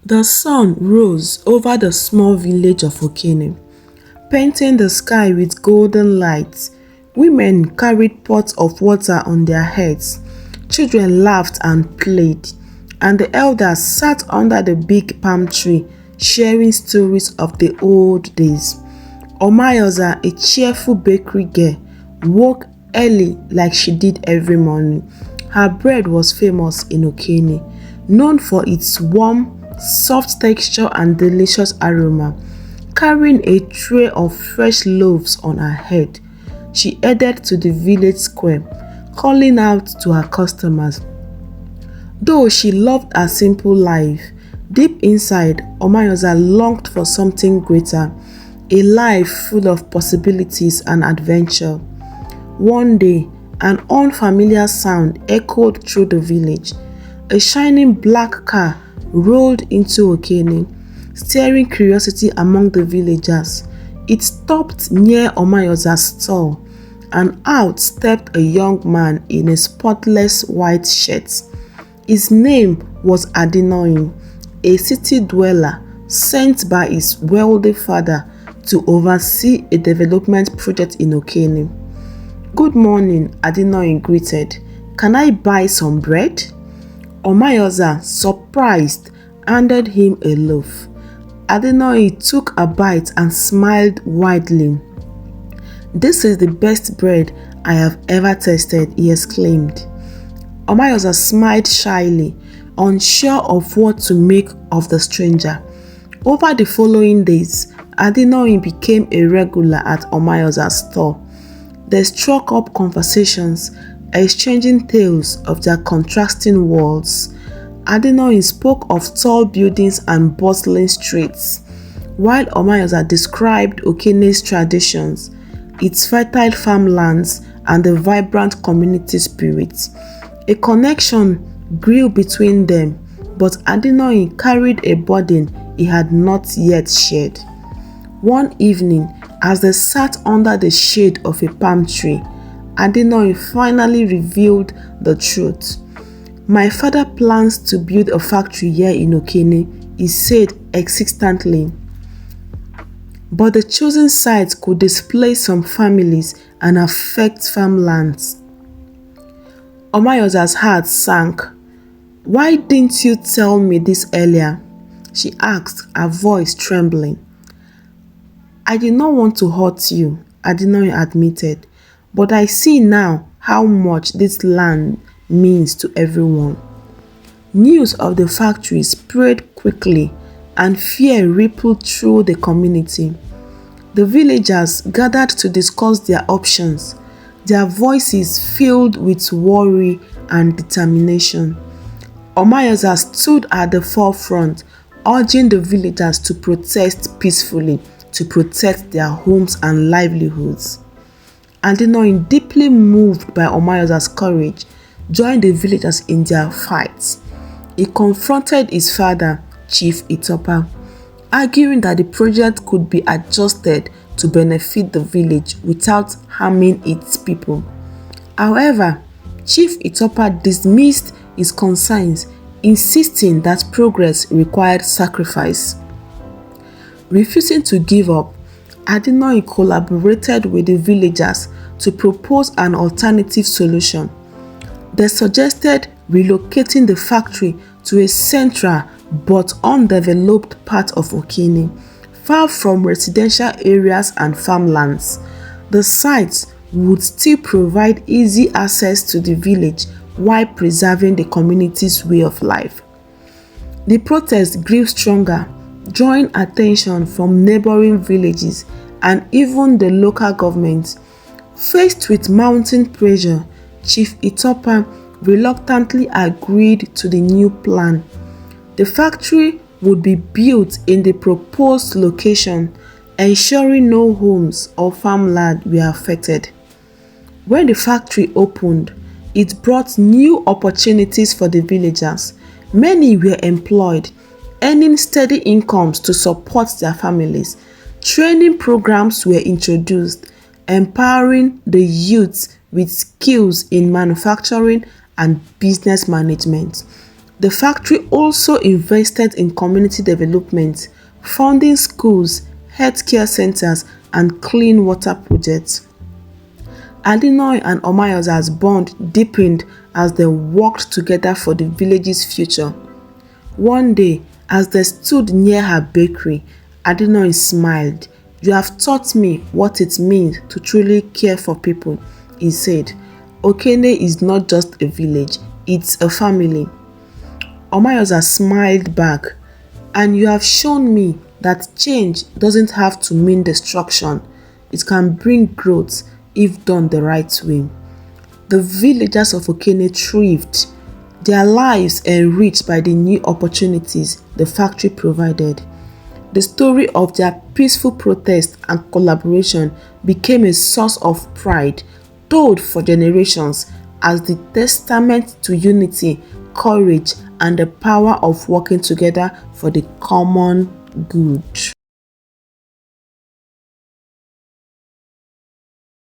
The sun rose over the small village of Okene, painting the sky with golden light. Women carried pots of water on their heads, children laughed and played, and the elders sat under the big palm tree sharing stories of the old days. Omayoza, a cheerful bakery girl, woke early like she did every morning. Her bread was famous in Okene, known for its warm, soft texture and delicious aroma. Carrying a tray of fresh loaves on her head, she headed to the village square, calling out to her customers. Though she loved her simple life, deep inside, Omayoza longed for something greater, a life full of possibilities and adventure. One day, an unfamiliar sound echoed through the village. A shining black car rolled into Okene, stirring curiosity among the villagers. It stopped near Omayoza's stall, and out stepped a young man in a spotless white shirt. His name was Adinoin, a city dweller sent by his wealthy father to oversee a development project in Okene. "Good morning," Adinoin greeted. "Can I buy some bread?" Omayoza, surprised, handed him a loaf. Adinoin took a bite and smiled widely. "This is the best bread I have ever tasted," he exclaimed. Omayoza smiled shyly, unsure of what to make of the stranger. Over the following days, Adinoin became a regular at Omayoza's store. They struck up conversations, exchanging tales of their contrasting worlds. Adinoin spoke of tall buildings and bustling streets, while Omayoza described Okene's traditions, its fertile farmlands, and the vibrant community spirit. A connection grew between them, but Adinoin carried a burden he had not yet shared. One evening, as they sat under the shade of a palm tree, Adinoin finally revealed the truth. "My father plans to build a factory here in Okene," he said exultantly. "But the chosen site could displace some families and affect farmlands." Omayoza's heart sank. "Why didn't you tell me this earlier?" she asked, her voice trembling. "I did not want to hurt you," Adinoin admitted, "but I see now how much this land means to everyone." News of the factory spread quickly, and fear rippled through the community. The villagers gathered to discuss their options, their voices filled with worry and determination. Omayoza stood at the forefront, urging the villagers to protest peacefully to protect their homes and livelihoods. Adinoin, deeply moved by Omayoza's courage, joined the villagers in their fight. He confronted his father, Chief Itopa, arguing that the project could be adjusted to benefit the village without harming its people. However, Chief Itopa dismissed his concerns, insisting that progress required sacrifice. Refusing to give up, Adinoin collaborated with the villagers to propose an alternative solution. They suggested relocating the factory to a central but undeveloped part of Okene, far from residential areas and farmlands. The site would still provide easy access to the village while preserving the community's way of life. The protest grew stronger, drawing attention from neighboring villages and even the local government. Faced with mounting pressure, Chief Itopa reluctantly agreed to the new plan. The factory would be built in the proposed location, ensuring no homes or farmland were affected. When the factory opened, it brought new opportunities for the villagers. Many were employed, earning steady incomes to support their families. Training programs were introduced, empowering the youth with skills in manufacturing and business management. The factory also invested in community development, funding schools, healthcare centers, and clean water projects. Adinoy and Omayosa's bond deepened as they worked together for the village's future. One day, as they stood near her bakery, Adinoy smiled. "You have taught me what it means to truly care for people," he said. "Okene is not just a village, it's a family." Omayosa smiled back. "And you have shown me that change doesn't have to mean destruction. It can bring growth if done the right way." The villagers of Okene thrived, their lives enriched by the new opportunities the factory provided. The story of their peaceful protest and collaboration became a source of pride, told for generations as the testament to unity, courage, and the power of working together for the common good.